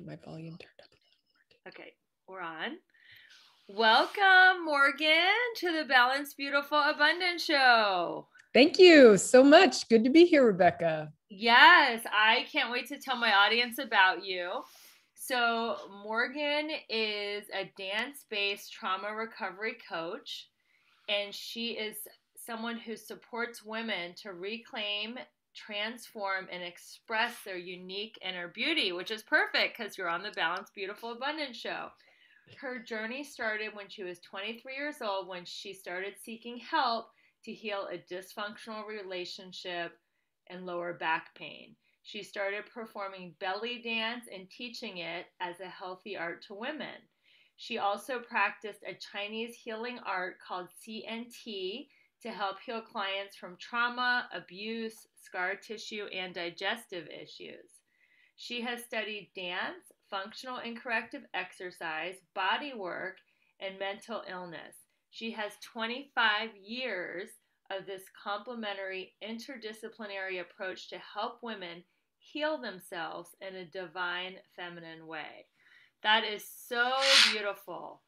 My volume turned up. Okay, we're on. Welcome, Morgan, to the Balanced, Beautiful, Abundant Show. Thank you so much. Good to be here, Rebecca. Yes, I can't wait to tell my audience about you. So, Morgan is a dance based trauma recovery coach, and she is someone who supports women to reclaim, transform, and express their unique inner beauty, which is perfect because you're on the Balanced, Beautiful, Abundant Show. Her journey started when she was 23 years old when she started seeking help to heal a dysfunctional relationship and lower back pain. She started performing belly dance and teaching it as a healthy art to women. She also practiced a Chinese healing art called CNT to help heal clients from trauma, abuse, scar tissue, and digestive issues. She has studied dance, functional and corrective exercise, body work, and mental illness. She has 25 years of this complementary interdisciplinary approach to help women heal themselves in a divine feminine way. That is so beautiful.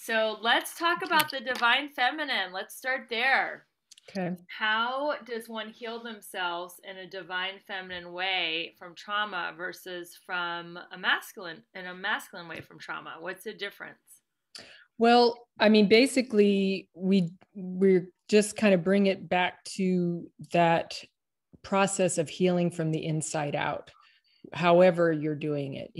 So let's talk about the divine feminine. Let's start there. Okay. How does one heal themselves in a divine feminine way from trauma versus from a masculine way from trauma? What's the difference? Well, I mean, basically, we're just kind of bring it back to that process of healing from the inside out. However you're doing it,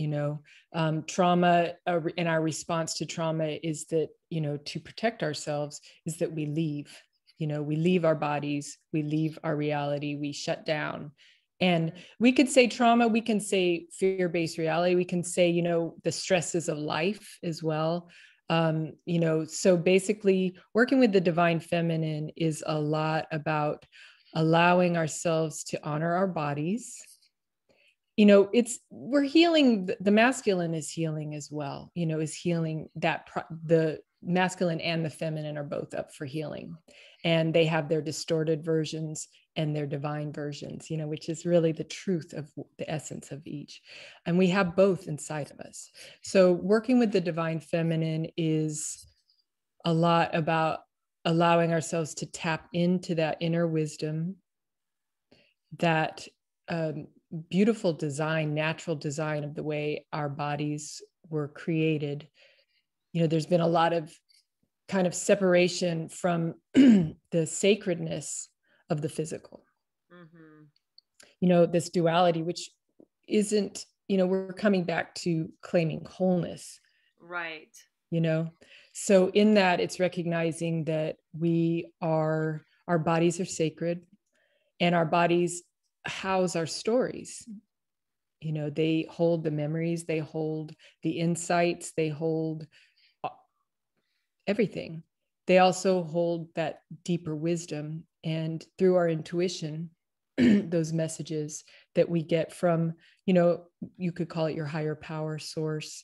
trauma and our response to trauma is that, to protect ourselves is that we leave our bodies, we leave our reality, we shut down. And we could say trauma, we can say fear-based reality, we can say, the stresses of life as well. So basically working with the divine feminine is a lot about allowing ourselves to honor our bodies. We're healing, the masculine is healing as well, is healing the masculine and the feminine are both up for healing, and they have their distorted versions and their divine versions, which is really the truth of the essence of each. And we have both inside of us. So working with the divine feminine is a lot about allowing ourselves to tap into that inner wisdom, that beautiful design, natural design of the way our bodies were created. There's been a lot of kind of separation from the sacredness of the physical. This duality, which isn't, we're coming back to claiming wholeness. Right. So in that, it's recognizing that our bodies are sacred, and our bodies house our stories. They hold the memories, they hold the insights, they hold everything. They also hold that deeper wisdom, and through our intuition, those messages that we get from, you could call it your higher power source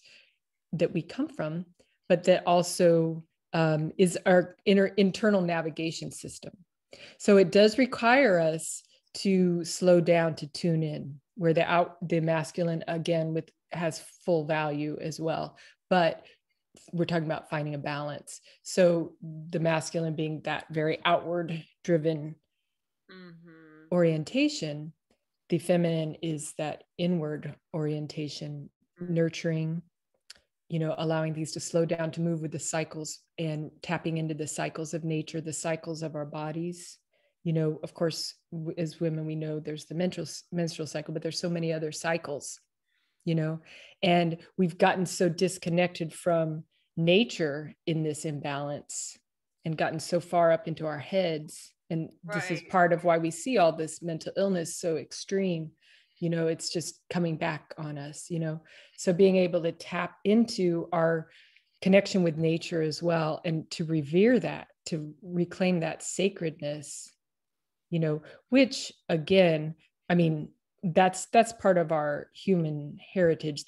that we come from, but that also is our internal navigation system. So it does require us to slow down, to tune in, where the masculine again has full value as well, but we're talking about finding a balance. So the masculine being that very outward driven orientation, the feminine is that inward orientation, nurturing, allowing these to slow down, to move with the cycles and tapping into the cycles of nature, the cycles of our bodies. Of course, as women, we know there's the menstrual cycle, but there's so many other cycles, and we've gotten so disconnected from nature in this imbalance and gotten so far up into our heads. And this is part of why we see all this mental illness so extreme. It's just coming back on us, so being able to tap into our connection with nature as well, and to revere that, to reclaim that sacredness, which again, I mean, that's part of our human heritage,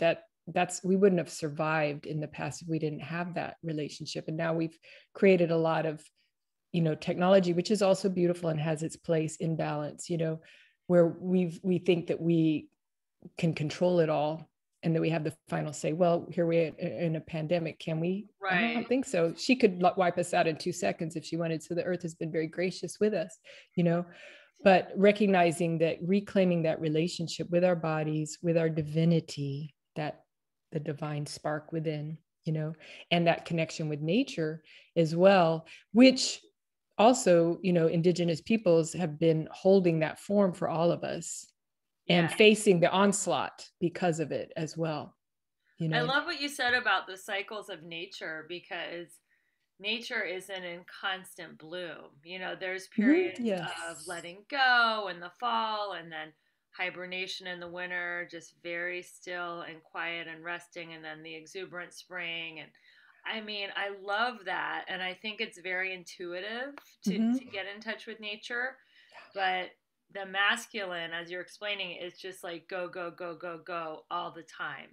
that's we wouldn't have survived in the past if we didn't have that relationship. And now we've created a lot of, technology, which is also beautiful and has its place in balance, where we think that we can control it all, and then we have the final say. Well, here we are in a pandemic. Can we? I Right. don't think so. She could wipe us out in 2 seconds if she wanted. So the earth has been very gracious with us, you know, but recognizing that, reclaiming that relationship with our bodies, with our divinity, that the divine spark within, you know, and that connection with nature as well, which also, you know, indigenous peoples have been holding that form for all of us Yeah. and facing the onslaught because of it as well, you I know. love what you said about the cycles of nature, because nature isn't in constant bloom. You know, there's Mm-hmm. periods Yes. of letting go in the fall, and then hibernation in the winter, just very still and quiet and resting, and then the exuberant spring. And I mean, I love that. And I think it's very intuitive Mm-hmm. to get in touch with nature. But the masculine, as you're explaining, is just like go, go, go, go, go all the time.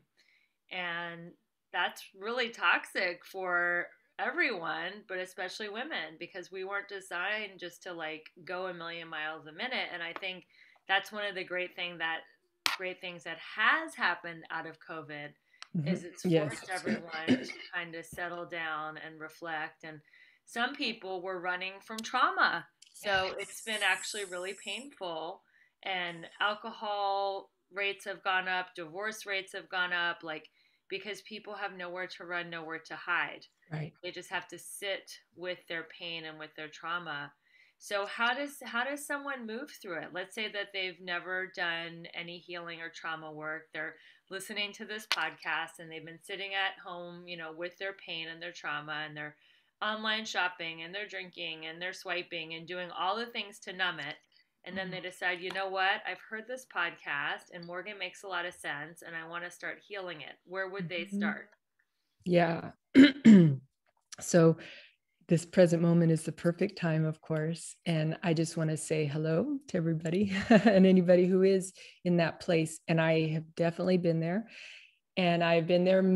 And that's really toxic for everyone, but especially women, because we weren't designed just to like go a million miles a minute. And I think that's one of the great things that has happened out of COVID Mm-hmm. is it's Yes. forced everyone to kind of settle down and reflect. And some people were running from trauma, so it's been actually really painful. And alcohol rates have gone up, divorce rates have gone up, like, because people have nowhere to run, nowhere to hide. Right. They just have to sit with their pain and with their trauma. So how does someone move through it? Let's say that they've never done any healing or trauma work. They're listening to this podcast and they've been sitting at home, you know, with their pain and their trauma, and they're online shopping and they're drinking and they're swiping and doing all the things to numb it. And then they decide, you know what? I've heard this podcast and Morgyn makes a lot of sense and I want to start healing it. Where would they Mm-hmm. start? Yeah. So this present moment is the perfect time, of course. And I just want to say hello to everybody and anybody who is in that place. And I have definitely been there. And I've been there in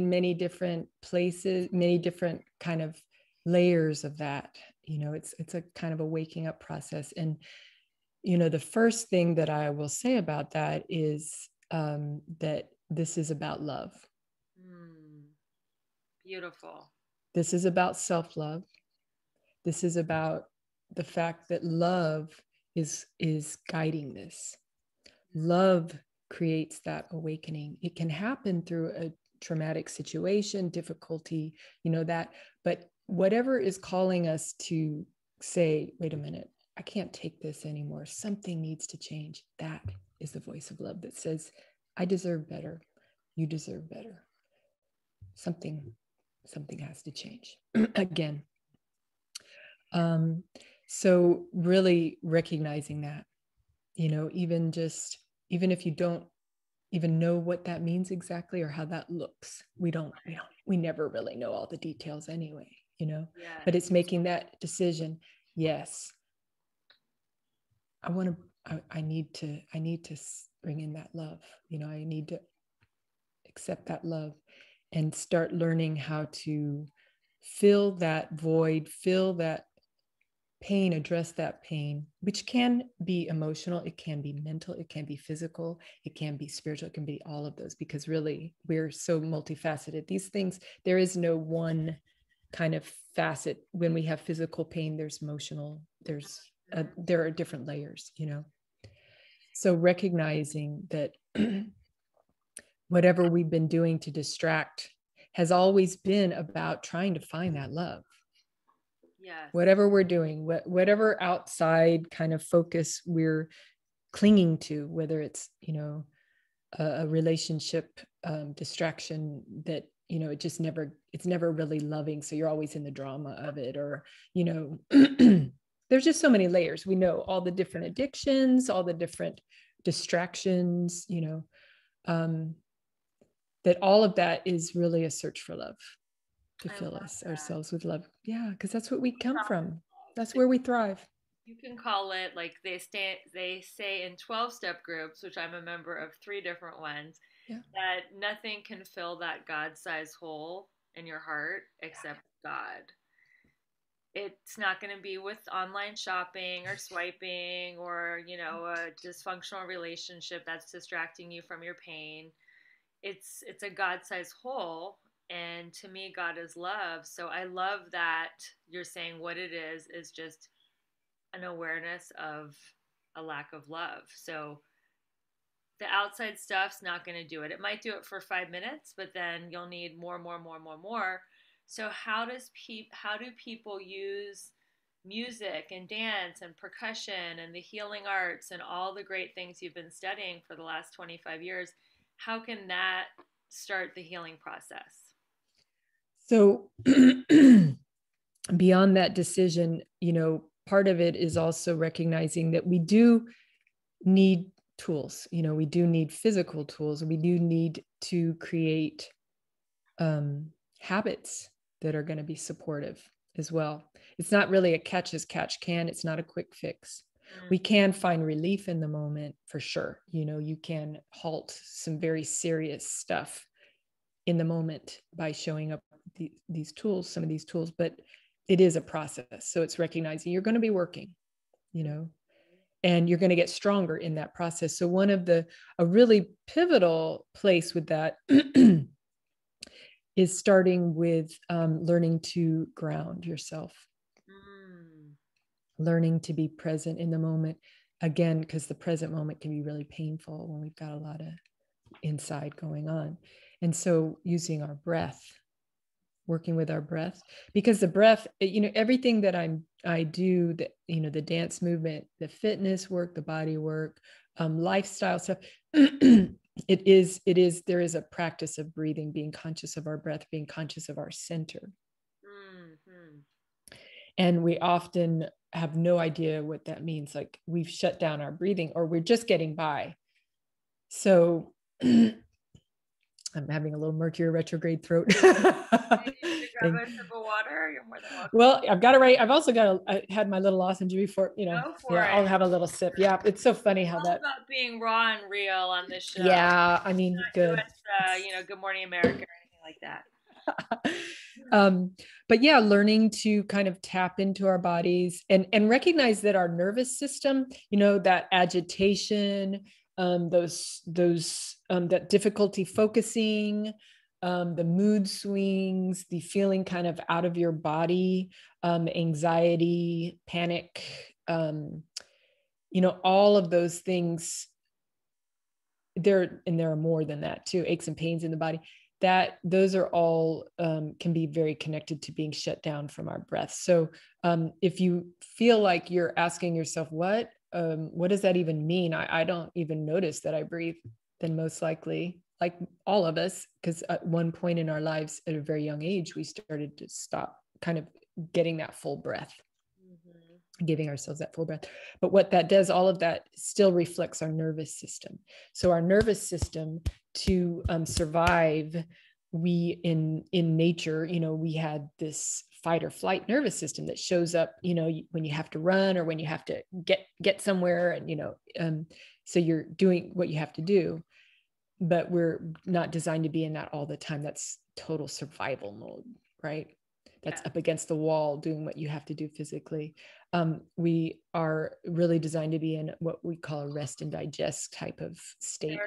many different places, many different kind of layers of that. You know, it's a kind of a waking up process. And, you know, the first thing that I will say about that is that this is about love. Mm, beautiful. This is about self-love. This is about the fact that love is guiding this. Love creates that awakening. It can happen through a traumatic situation, difficulty, you know, that, but whatever is calling us to say, wait a minute, I can't take this anymore. Something needs to change. That is the voice of love that says, I deserve better. You deserve better. Something, something has to change. Again, um, so really recognizing that, you know, even if you don't even know what that means exactly or how that looks, we never really know all the details anyway, you know, but Yes. it's making that decision. Yes, I need to bring in that love, you know, I need to accept that love and start learning how to fill that void, fill that pain, address that pain, which can be emotional, it can be mental, it can be physical, it can be spiritual, it can be all of those, because really we're so multifaceted. These things, there is no one kind of facet. When we have physical pain, there's emotional, there are different layers, you know. So recognizing that whatever we've been doing to distract has always been about trying to find that love. Yes. Whatever we're doing, whatever outside kind of focus we're clinging to, whether it's, you know, a relationship distraction that, you know, it's never really loving, so you're always in the drama of it, or, you know, there's just so many layers. We know all the different addictions, all the different distractions, you know, that all of that is really a search for love, to I fill love us that. ourselves with love. Yeah, because that's what we come from. That's where we thrive. You can call it, like they say in 12-step groups, which I'm a member of three different ones, Yeah. that nothing can fill that God-sized hole in your heart except God. It's not going to be with online shopping or swiping or, you know, a dysfunctional relationship that's distracting you from your pain. it's a God-sized whole, and to me God is love. So I love that you're saying what it is just an awareness of a lack of love. So the outside stuff's not going to do it. It might do it for 5 minutes, but then you'll need more, more, more, more, more. So how do people use music and dance and percussion and the healing arts and all the great things you've been studying for the last 25 years? How can that start the healing process? So beyond that decision, part of it is also recognizing that we do need tools. We do need physical tools. We do need to create habits that are going to be supportive as well. It's not really a catch as catch can. It's not a quick fix. We can find relief in the moment for sure. You can halt some very serious stuff in the moment by showing up these tools, some of these tools, but it is a process. So it's recognizing you're going to be working, and you're going to get stronger in that process. So a really pivotal place with that is starting with learning to ground yourself, learning to be present in the moment. Again, because the present moment can be really painful when we've got a lot of inside going on. And so using our breath, working with our breath, because the breath, everything that I do, that, the dance movement, the fitness work, the body work, lifestyle stuff, there is a practice of breathing, being conscious of our breath, being conscious of our center. Mm-hmm. And we often have no idea what that means. Like we've shut down our breathing, or we're just getting by. So I'm having a little Mercury retrograde throat. You need to grab a sip of water. You're more than welcome. Well, I've got it right. I've also I had my little lozenge before, Go for it. I'll have a little sip. Yeah. It's so funny how It's all about being raw and real on this show. Yeah. I mean, good. Good Morning America or anything like that. But yeah, learning to kind of tap into our bodies and recognize that our nervous system, that agitation, that difficulty focusing, the mood swings, the feeling kind of out of your body, anxiety, panic, all of those things. There are more than that too, aches and pains in the body. That those are all can be very connected to being shut down from our breath. So if you feel like you're asking yourself, what does that even mean? I don't even notice that I breathe, then most likely, like all of us, because at one point in our lives at a very young age, we started to stop kind of getting that full breath. Giving ourselves that full breath. But what that does, all of that still reflects our nervous system. So our nervous system, to survive, we in nature, we had this fight or flight nervous system that shows up, when you have to run or when you have to get somewhere, and so you're doing what you have to do. But we're not designed to be in that all the time. That's total survival mode, right? That's up against the wall doing what you have to do physically. We are really designed to be in what we call a rest and digest type of state.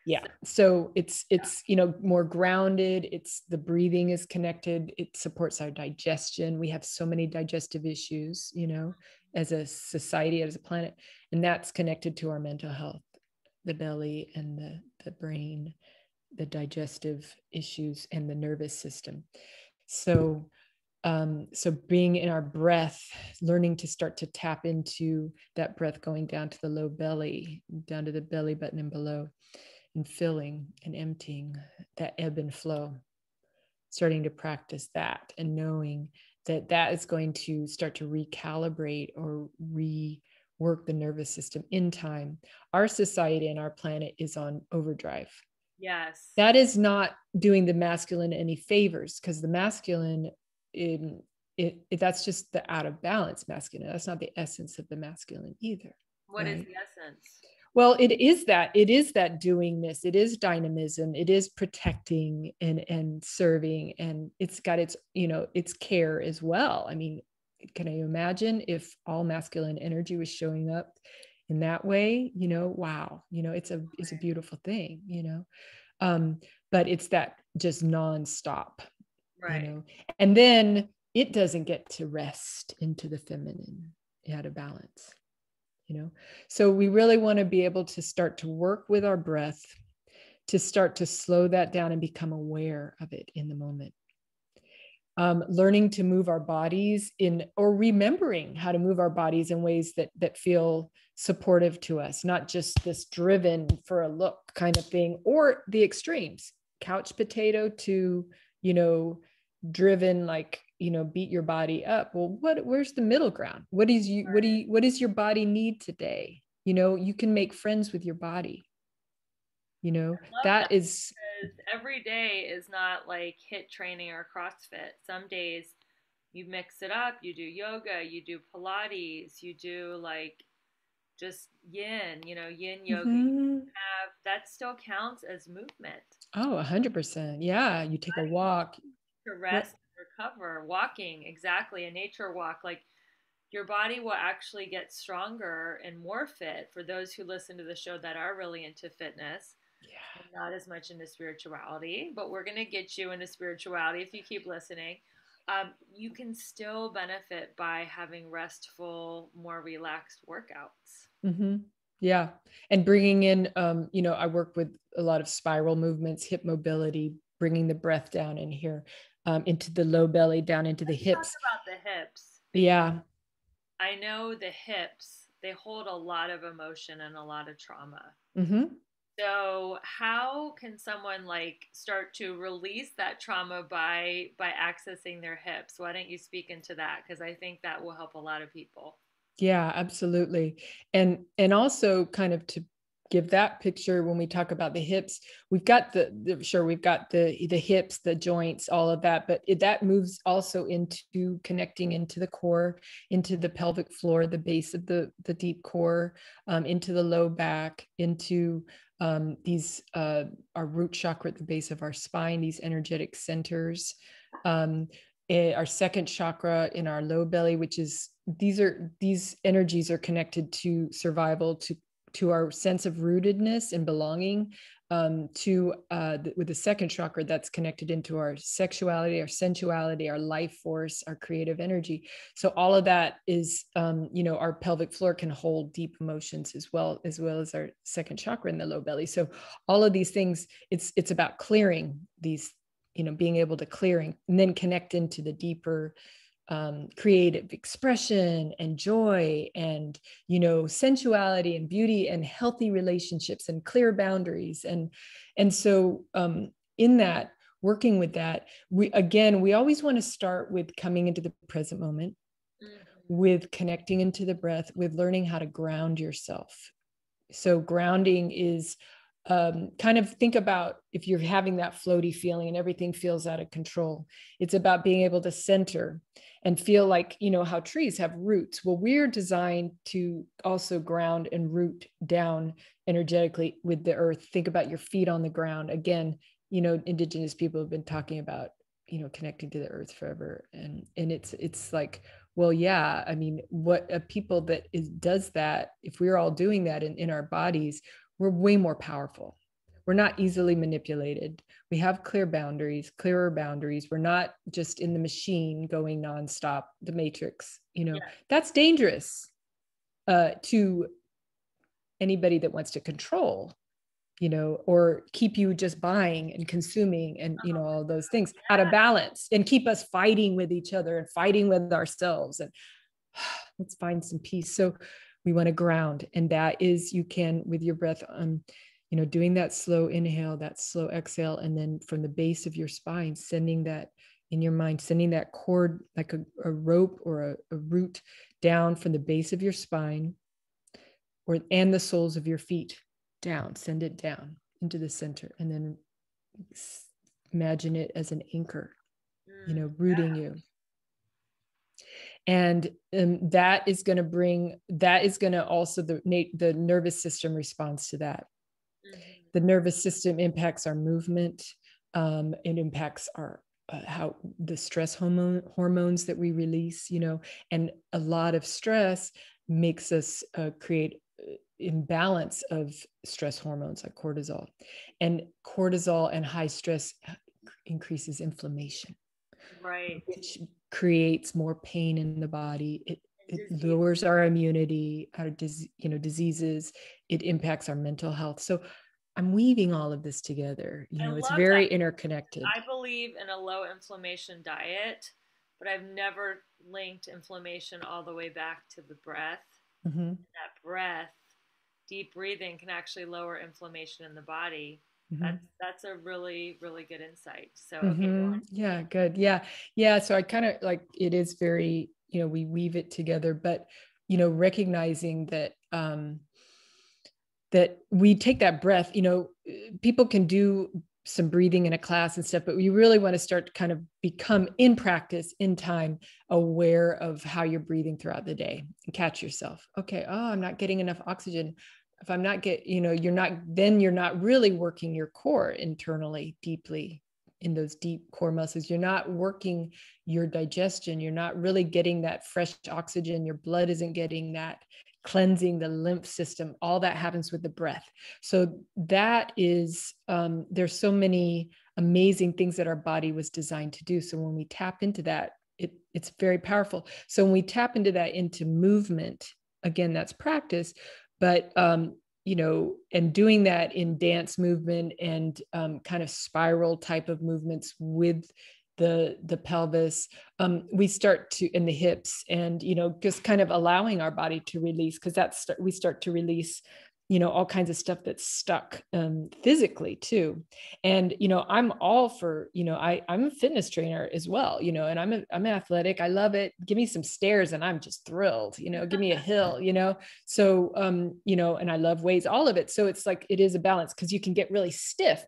Yeah. So it's more grounded. It's the breathing is connected. It supports our digestion. We have so many digestive issues, as a society, as a planet, and that's connected to our mental health, the belly and the brain, the digestive issues, and the nervous system. So being in our breath, learning to start to tap into that breath, going down to the low belly, down to the belly button and below, and filling and emptying, that ebb and flow, starting to practice that and knowing that is going to start to recalibrate or rework the nervous system in time. Our society and our planet is on overdrive. Yes. That is not doing the masculine any favors, because the masculine, that's just the out of balance masculine. That's not the essence of the masculine either. What is the essence? Well, it is that doingness. It is dynamism. It is protecting and serving, and it's got its its care as well. I mean, can you imagine if all masculine energy was showing up in that way? Wow, it's a beautiful thing. But it's that just nonstop, Right. and then it doesn't get to rest into the feminine out of balance, So we really want to be able to start to work with our breath, to start to slow that down and become aware of it in the moment. Learning to move our bodies or remembering how to move our bodies in ways that feel supportive to us, not just this driven for a look kind of thing, or the extremes, couch potato to, driven, like, beat your body up. Well, where's the middle ground? What does your body need today? You can make friends with your body. I love that is because every day is not like HIIT training or CrossFit. Some days you mix it up, you do yoga, you do Pilates, you do like just yin yoga. Mhm. That still counts as movement. Oh, 100%. Yeah. You take a walk. To What? rest and recover, walking, exactly, a nature walk. Like your body will actually get stronger and more fit for those who listen to the show that are really into fitness Yeah. and not as much into spirituality, but we're going to get you into spirituality if you keep listening. You can still benefit by having restful, more relaxed workouts. Mm-hmm. Yeah. And bringing in, I work with a lot of spiral movements, hip mobility, bringing the breath down in here, into the low belly, down into the Let's talk hips. about the hips because Yeah. I know the hips, they hold a lot of emotion and a lot of trauma. Mm-hmm. So, how can someone like start to release that trauma by accessing their hips? Why don't you speak into that? Because I think that will help a lot of people. Yeah, absolutely. And also kind of to give that picture when we talk about the hips, we've got we've got the hips, the joints, all of that, but that moves also into connecting into the core, into the pelvic floor, the base of the deep core, into the low back, into these our root chakra at the base of our spine, these energetic centers. Our second chakra in our low belly, which is these energies are connected to survival, to our sense of rootedness and belonging, with the second chakra that's connected into our sexuality, our sensuality, our life force, our creative energy. So all of that is, our pelvic floor can hold deep emotions as well as our second chakra in the low belly. So all of these things, it's about clearing these, being able to clearing and then connect into the deeper creative expression and joy and sensuality and beauty and healthy relationships and clear boundaries. And so in that, working with that, we always want to start with coming into the present moment, with connecting into the breath, with learning how to ground yourself. So grounding is, kind of think about if you're having that floaty feeling and everything feels out of control. It's about being able to center and feel like, how trees have roots. Well, we're designed to also ground and root down energetically with the earth. Think about your feet on the ground. Again, indigenous people have been talking about, connecting to the earth forever. And it's like, well, yeah, I mean, what a people that does that, if we're all doing that in our bodies, we're way more powerful. We're not easily manipulated. We have clearer boundaries. We're not just in the machine going nonstop, the matrix, Yeah. that's dangerous to anybody that wants to control, or keep you just buying and consuming and, all those things out of balance and keep us fighting with each other and fighting with ourselves. And let's find some peace. So we want to ground. And that is, you can, with your breath, doing that slow inhale, that slow exhale. And then from the base of your spine, sending that in your mind, sending that cord like a rope or a root down from the base of your spine and the soles of your feet down, send it down into the center. And then imagine it as an anchor, rooting you. And that is going to also, the nervous system responds to that. The nervous system impacts our movement. It impacts our how the stress hormones that we release, and a lot of stress makes us create imbalance of stress hormones like cortisol, and cortisol and high stress increases inflammation, Right. which creates more pain in the body. It Disease. lowers our immunity, our diseases. It impacts our mental health. So I'm weaving all of this together. I It's love very that. interconnected. I believe in a low inflammation diet, but I've never linked inflammation all the way back to the breath. Mm-hmm. That breath, deep breathing can actually lower inflammation in the body. Mm-hmm. That's a really, really good insight. So okay, go Mm-hmm. on. Yeah, good. Yeah. So I kind of like, it is very, we weave it together, but recognizing that that we take that breath, people can do some breathing in a class and stuff, but we really want to start to kind of become in practice, in time, aware of how you're breathing throughout the day and catch yourself. Okay, oh, I'm not getting enough oxygen. If I'm not you're not really working your core internally deeply in those deep core muscles. You're not working your digestion. You're not really getting that fresh oxygen. Your blood isn't getting that, cleansing the lymph system. All that happens with the breath. So that is, there's so many amazing things that our body was designed to do. So when we tap into that, it's very powerful. So when we tap into that, into movement, again, that's practice, but and doing that in dance movement and kind of spiral type of movements with the pelvis, we start to, in the hips, and just kind of allowing our body to release, because we start to release all kinds of stuff that's stuck physically too. And I'm all for, I'm a fitness trainer as well, and I'm athletic. I love it. Give me some stairs and I'm just thrilled. Give me a hill. So and I love weights, all of it. So it's like, it is a balance, because you can get really stiff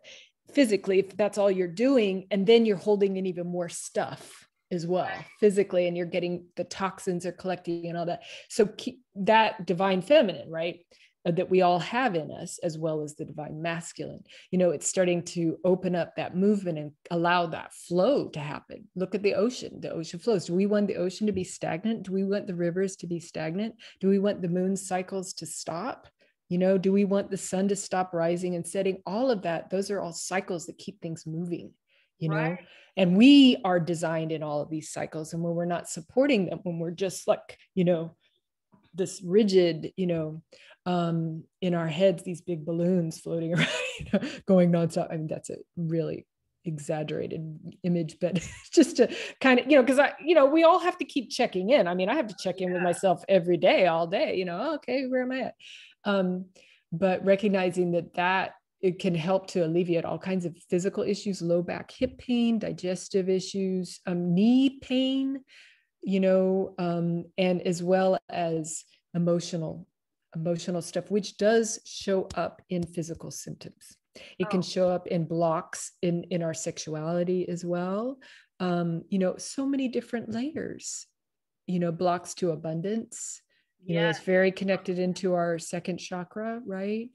physically if that's all you're doing, and then you're holding in even more stuff as well physically, and you're getting, the toxins are collecting and all that. So keep that divine feminine, right, that we all have in us, as well as the divine masculine. It's starting to open up that movement and allow that flow to happen. Look at the ocean flows. Do we want the ocean to be stagnant? Do we want the rivers to be stagnant? Do we want the moon cycles to stop? Do we want the sun to stop rising and setting? All of that, those are all cycles that keep things moving, Right. and we are designed in all of these cycles. And when we're not supporting them, when we're just like, this rigid, in our heads, these big balloons floating around, going nonstop. I mean, that's a really exaggerated image, but just to kind of, because we all have to keep checking in. I mean, I have to check in with myself every day, all day, okay, where am I at? But recognizing that it can help to alleviate all kinds of physical issues, low back, hip pain, digestive issues, knee pain, and as well as emotional stuff, which does show up in physical symptoms. It can show up in blocks in our sexuality as well. So many different layers, blocks to abundance, it's very connected into our second chakra, right?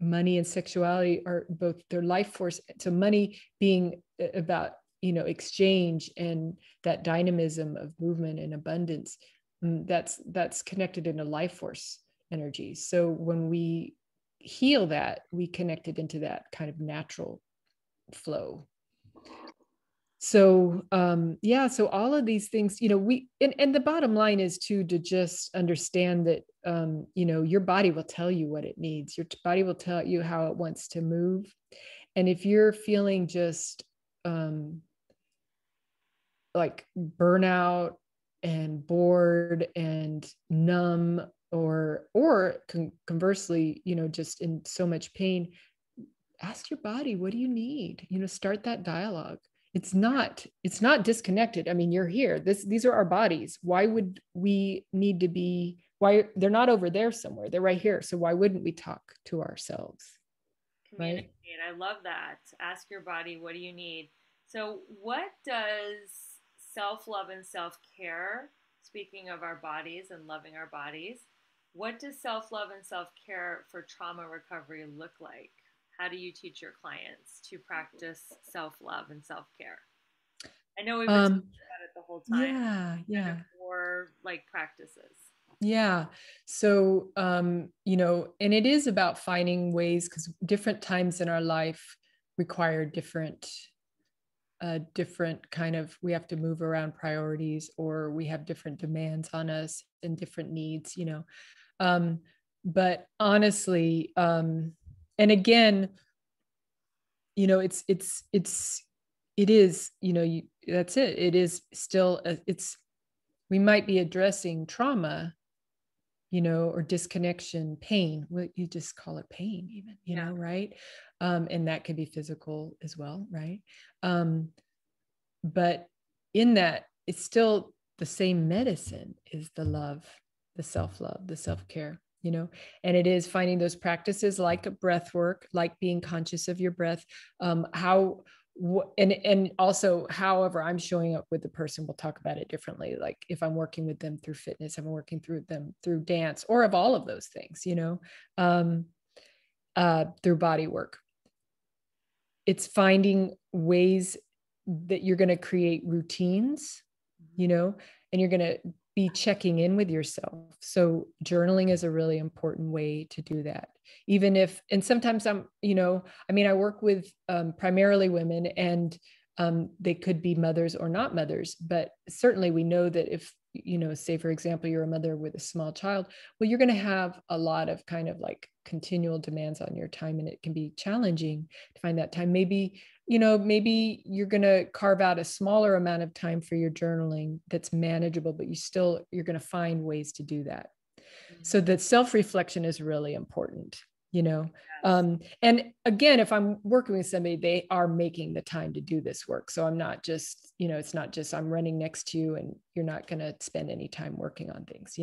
Money and sexuality are both, their life force. So money being about, exchange and that dynamism of movement and abundance, that's connected in a life force energy. So when we heal that, we connect it into that kind of natural flow. So so all of these things, we, and the bottom line is to just understand that your body will tell you what it needs. Your body will tell you how it wants to move. And if you're feeling just like burnout and bored and numb, or conversely, just in so much pain, ask your body, what do you need? Start that dialogue. It's not disconnected. I mean, you're here. These are our bodies. Why would we need to be, why they're not over there somewhere? They're right here. So why wouldn't we talk to ourselves? Communicate. Right? I love that. Ask your body, what do you need? So what does self-love and self-care, speaking of our bodies and loving our bodies, what does self-love and self-care for trauma recovery look like? How do you teach your clients to practice self-love and self-care? I know we've been talking about it the whole time. Yeah. More like practices. Yeah. So, and it is about finding ways, because different times in our life require different kind of, we have to move around priorities, or we have different demands on us and different needs, um, but honestly, and again, it is, that's it. It is still, we might be addressing trauma, or disconnection, pain. Well, you just call it pain, even, Yeah. right? And that can be physical as well, right? But in that, it's still the same medicine, is the love, the self-love, the self-care, and it is finding those practices like a breath work, like being conscious of your breath, and also however I'm showing up with the person, we'll talk about it differently. Like if I'm working with them through fitness, I'm working through them through dance, or of all of those things, through body work. It's finding ways that you're going to create routines, and you're going to be checking in with yourself. So journaling is a really important way to do that. Even if, and sometimes I work with primarily women, and they could be mothers or not mothers, but certainly we know that if, say for example, you're a mother with a small child, well, you're going to have a lot of kind of like continual demands on your time, and it can be challenging to find that time. Maybe you're going to carve out a smaller amount of time for your journaling that's manageable, but you're going to find ways to do that. So that self-reflection is really important, Yes. And again, if I'm working with somebody, they are making the time to do this work. So I'm not just, it's not just I'm running next to you and you're not going to spend any time working on things,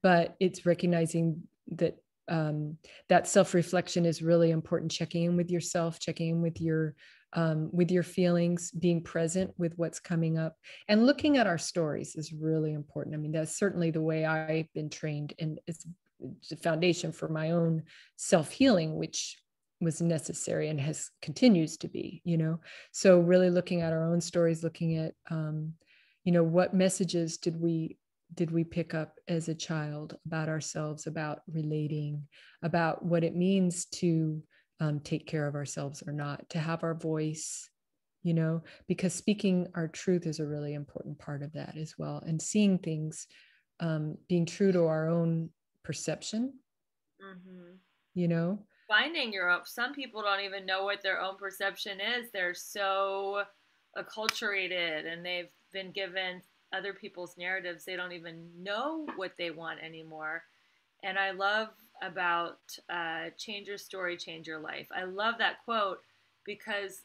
but it's recognizing that that self-reflection is really important. Checking in with yourself, checking in with your feelings, being present with what's coming up, and looking at our stories is really important. I mean, that's certainly the way I've been trained, and it's the foundation for my own self-healing, which was necessary and continues to be, so really looking at our own stories, looking at what messages did we pick up as a child about ourselves, about relating, about what it means to take care of ourselves or not, to have our voice, because speaking our truth is a really important part of that as well. And seeing things, being true to our own perception, Finding your own. Some people don't even know what their own perception is. They're so acculturated and they've been given other people's narratives. They don't even know what they want anymore. And I love about change your story, change your life. I love that quote because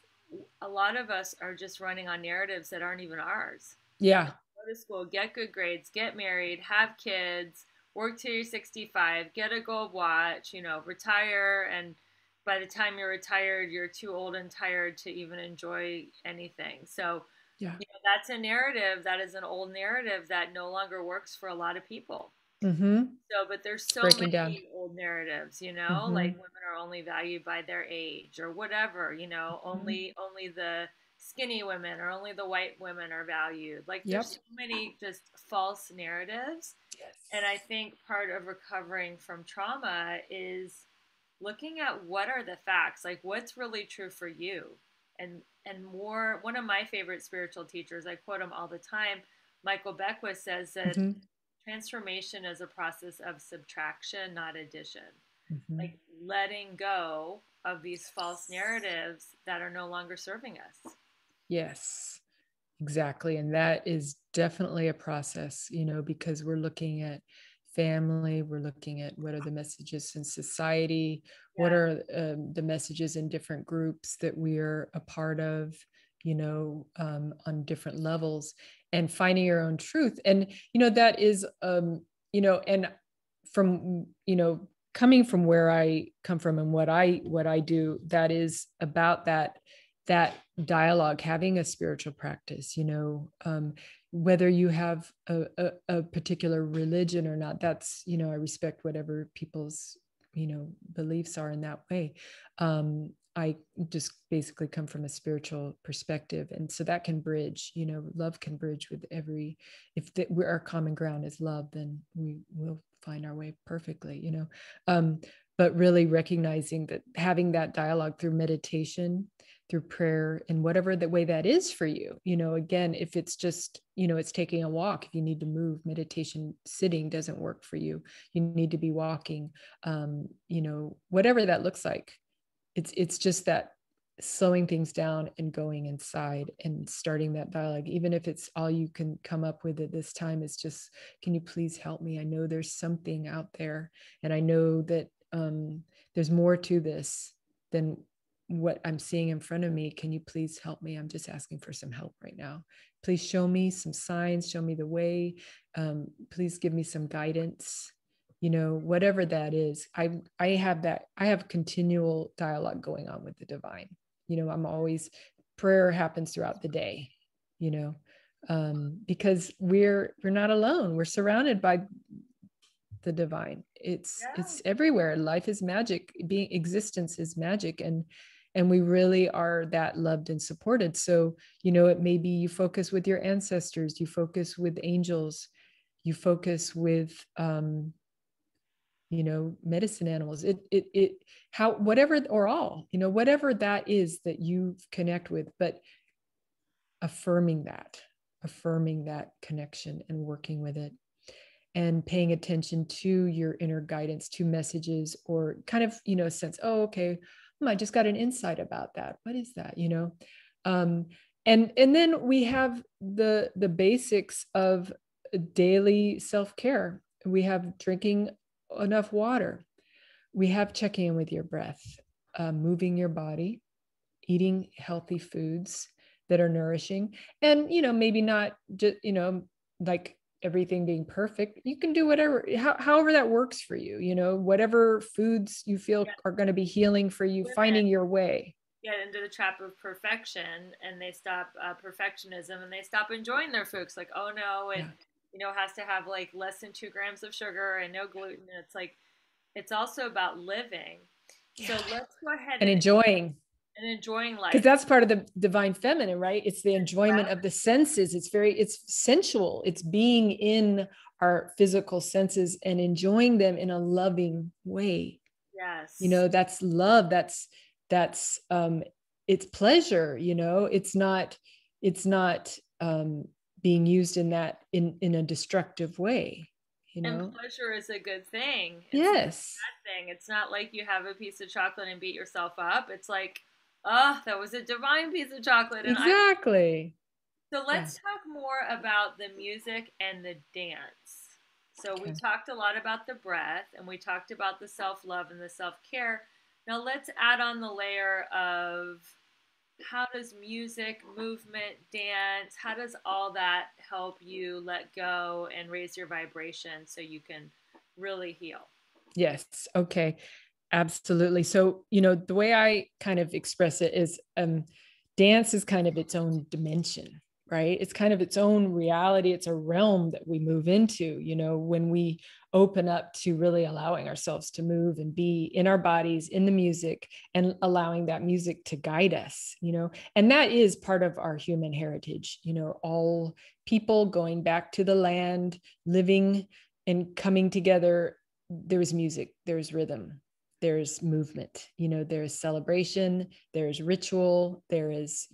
a lot of us are just running on narratives that aren't even ours. Yeah. Go to school, get good grades, get married, have kids, work till you're 65, get a gold watch, retire. And by the time you're retired, you're too old and tired to even enjoy anything. So, yeah, that's a narrative that is an old narrative that no longer works for a lot of people. mm-hmm. So, but there's so Breaking many down. old narratives, Mm-hmm. like women are only valued by their age or whatever, only the skinny women or only the white women are valued. Like Yep. there's so many just false narratives. Yes. And I think part of recovering from trauma is looking at what are the facts, like what's really true for you. And more, one of my favorite spiritual teachers, I quote him all the time, Michael Beckwith, says that mm-hmm. transformation is a process of subtraction, not addition. Mm-hmm. Like letting go of these false narratives that are no longer serving us. Yes, exactly. And that is definitely a process, because we're looking at family, we're looking at what are the messages in society, what are the messages in different groups that we are a part of, on different levels, and finding your own truth. And, that is, and from, coming from where I come from and what I do, that is about that dialogue, having a spiritual practice, whether you have a particular religion or not. That's, I respect whatever people's, beliefs are in that way. I just basically come from a spiritual perspective. And so that can bridge, love can bridge with if our common ground is love, then we will find our way perfectly, but really recognizing that having that dialogue through meditation, through prayer, and whatever the way that is for you, again, if it's just, it's taking a walk, if you need to move, meditation sitting doesn't work for you. You need to be walking, whatever that looks like. It's just that slowing things down and going inside and starting that dialogue, even if it's all you can come up with at this time is just, can you please help me? I know there's something out there, and I know that there's more to this than what I'm seeing in front of me. Can you please help me? I'm just asking for some help right now. Please show me some signs, show me the way. Please give me some guidance. Whatever that is, I have continual dialogue going on with the divine. I'm always, prayer happens throughout the day, because we're not alone. We're surrounded by the divine. It's everywhere. Life is magic. Existence is magic. And we really are that loved and supported. So, it may be you focus with your ancestors, you focus with angels, you focus with, medicine animals, whatever, or all, whatever that is that you connect with, but affirming that connection and working with it and paying attention to your inner guidance, to messages, or kind of, a sense, oh, okay, I just got an insight about that. What is that? And then we have the basics of daily self-care. We have drinking enough water. We have checking in with your breath, moving your body, eating healthy foods that are nourishing, and maybe not just like everything being perfect. You can do whatever, however that works for you. Whatever foods you feel are going to be healing for you, finding your way. Get into the trap of perfection, and they stop perfectionism, and they stop enjoying their food. It's like, oh no, it has to have like less than 2 grams of sugar and no gluten. And it's like, it's also about living. So let's go ahead and enjoying life, because that's part of the divine feminine, right? It's the enjoyment of the senses. It's sensual. It's being in our physical senses and enjoying them in a loving way. Yes. That's love. That's it's pleasure. It's not being used in a destructive way. And pleasure is a good thing. It's not a bad thing. It's not like you have a piece of chocolate and beat yourself up. It's like, oh, that was a divine piece of chocolate. And exactly. So let's talk more about the music and the dance. So we talked a lot about the breath, and we talked about the self-love and the self-care. Now let's add on the layer of how does music, movement, dance, how does all that help you let go and raise your vibration so you can really heal? Yes. Okay. Absolutely. So, the way I kind of express it is dance is kind of its own dimension, right? It's kind of its own reality. It's a realm that we move into, when we open up to really allowing ourselves to move and be in our bodies, in the music, and allowing that music to guide us, and that is part of our human heritage, all people going back to the land, living and coming together. There's music, there's rhythm, there's movement, there's celebration, there's ritual, there is,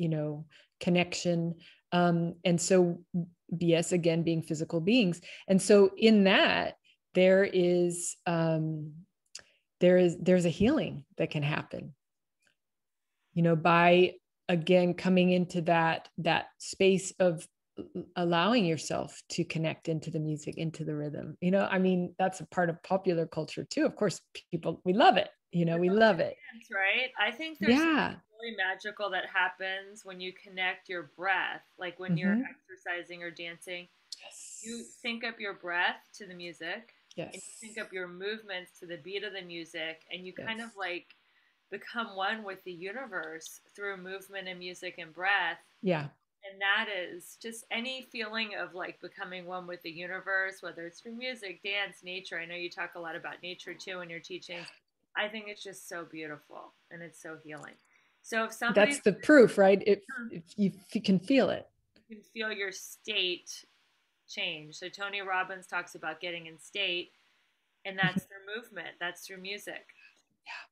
connection. And so, yes, again, being physical beings. And so in that, there's a healing that can happen, by, again, coming into that space of allowing yourself to connect into the music, into the rhythm. That's a part of popular culture too. Of course, people, we love it. We love it. Dance, right? I think there's something really magical that happens when you connect your breath, like when you're exercising or dancing. Yes. You sync up your breath to the music. Yes. And you sync up your movements to the beat of the music, and you kind of like become one with the universe through movement and music and breath. Yeah. And that is just any feeling of like becoming one with the universe, whether it's through music, dance, nature. I know you talk a lot about nature too in your teachings. I think it's just so beautiful and it's so healing. So if somebody's That's the proof, right? If you can feel it. you can feel your state change. So Tony Robbins talks about getting in state, and that's through movement, that's through music.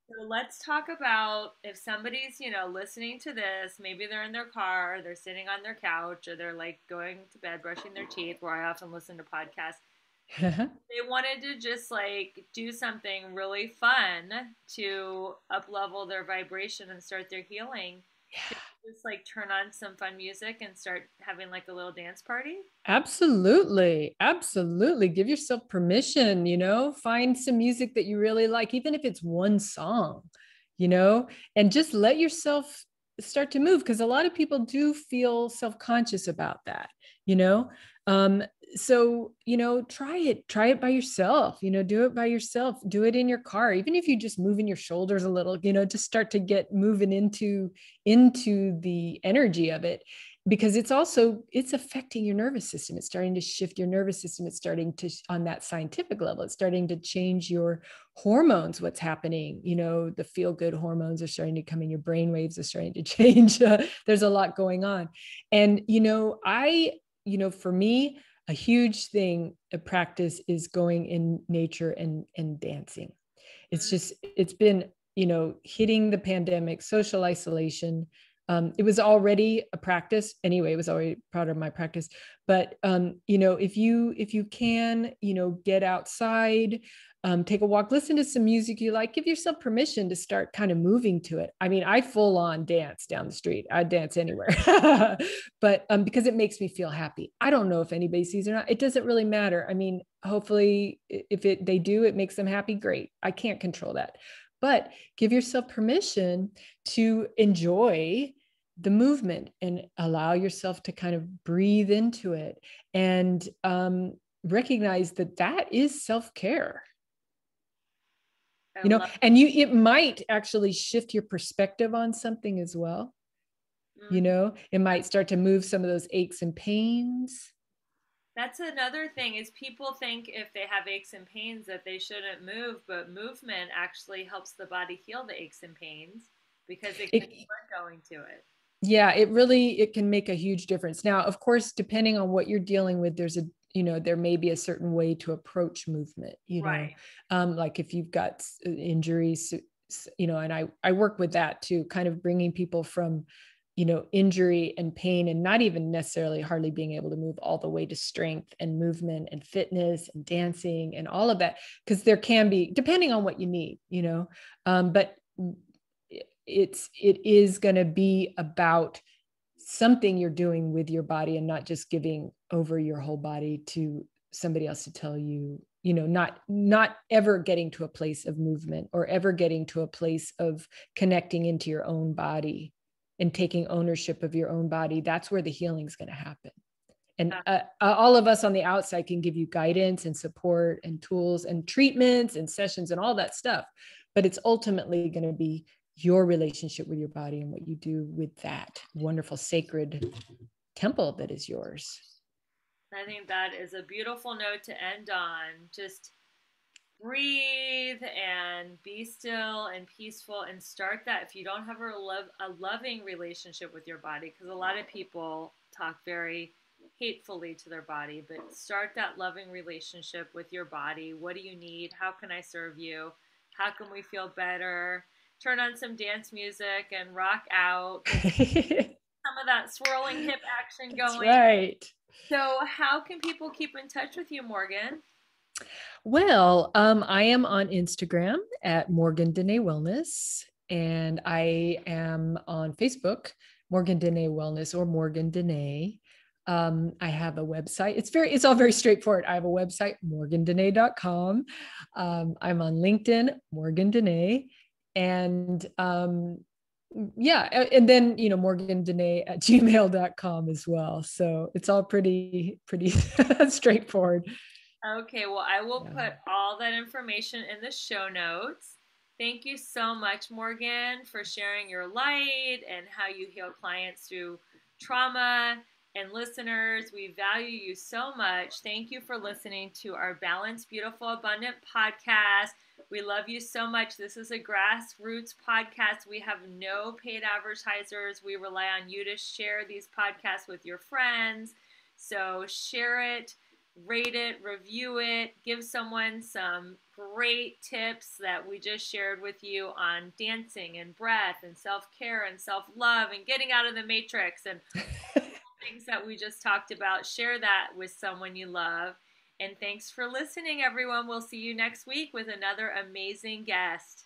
So let's talk about if somebody's, listening to this, maybe they're in their car, they're sitting on their couch, or they're like going to bed, brushing their teeth, where I often listen to podcasts. They wanted to just like do something really fun to up level their vibration and start their healing. Could you just like turn on some fun music and start having like a little dance party? Absolutely. Absolutely. Give yourself permission, find some music that you really like, even if it's one song, and just let yourself start to move, because a lot of people do feel self-conscious about that, you know? Um, so, try it by yourself, do it by yourself, do it in your car, even if you just moving your shoulders a little, just start to get moving into the energy of it, because it's affecting your nervous system. It's starting to shift your nervous system. It's starting to, on that scientific level, it's starting to change your hormones. What's happening, the feel good hormones are starting to come in, your brain waves are starting to change. There's a lot going on. And, for me, a huge thing, a practice is going in nature and dancing. It's been, hitting the pandemic, social isolation. It was already a practice anyway. It was already part of my practice. But if you can, get outside, take a walk, listen to some music you like, give yourself permission to start kind of moving to it. I mean, I full on dance down the street. I dance anywhere, but because it makes me feel happy. I don't know if anybody sees or not. It doesn't really matter. I mean, hopefully, if they do, it makes them happy. Great. I can't control that, but give yourself permission to enjoy the movement and allow yourself to kind of breathe into it, and recognize that is self-care. And it might actually shift your perspective on something as well. It might start to move some of those aches and pains. That's another thing, is people think if they have aches and pains that they shouldn't move, but movement actually helps the body heal the aches and pains because it can start going to it. Yeah, it can make a huge difference. Now, of course, depending on what you're dealing with, there may be a certain way to approach movement, Right. Like if you've got injuries, and I work with that too, kind of bringing people from, injury and pain, and not even necessarily hardly being able to move, all the way to strength and movement and fitness and dancing and all of that. Because there can be, depending on what you need, but it is going to be about something you're doing with your body, and not just giving over your whole body to somebody else to tell you, not ever getting to a place of movement, or ever getting to a place of connecting into your own body and taking ownership of your own body. That's where the healing is going to happen. And all of us on the outside can give you guidance and support and tools and treatments and sessions and all that stuff, but it's ultimately going to be your relationship with your body and what you do with that wonderful sacred temple that is yours. I think that is a beautiful note to end on. Just breathe and be still and peaceful, and start that. If you don't have a loving relationship with your body, because a lot of people talk very hatefully to their body, but start that loving relationship with your body. What do you need? How can I serve you? How can we feel better? Turn on some dance music and rock out. Some of that swirling hip action going. That's right. So how can people keep in touch with you, Morgyn? Well, I am on Instagram at Morgyn Danae Wellness, and I am on Facebook, Morgyn Danae Wellness or Morgyn Danae. I have a website. It's all very straightforward. I have a website, morgyndanae.com. I'm on LinkedIn, Morgyn Danae. And yeah, and then, Morgyn Danae at gmail.com as well. So it's all pretty straightforward. Okay, well, I will put all that information in the show notes. Thank you so much, Morgyn, for sharing your light and how you heal clients through trauma. And listeners, we value you so much. Thank you for listening to our Balanced, Beautiful, Abundant podcast. We love you so much. This is a grassroots podcast. We have no paid advertisers. We rely on you to share these podcasts with your friends. So share it, rate it, review it, give someone some great tips that we just shared with you on dancing and breath and self-care and self-love and getting out of the matrix and things that we just talked about. Share that with someone you love. And thanks for listening, everyone. We'll see you next week with another amazing guest.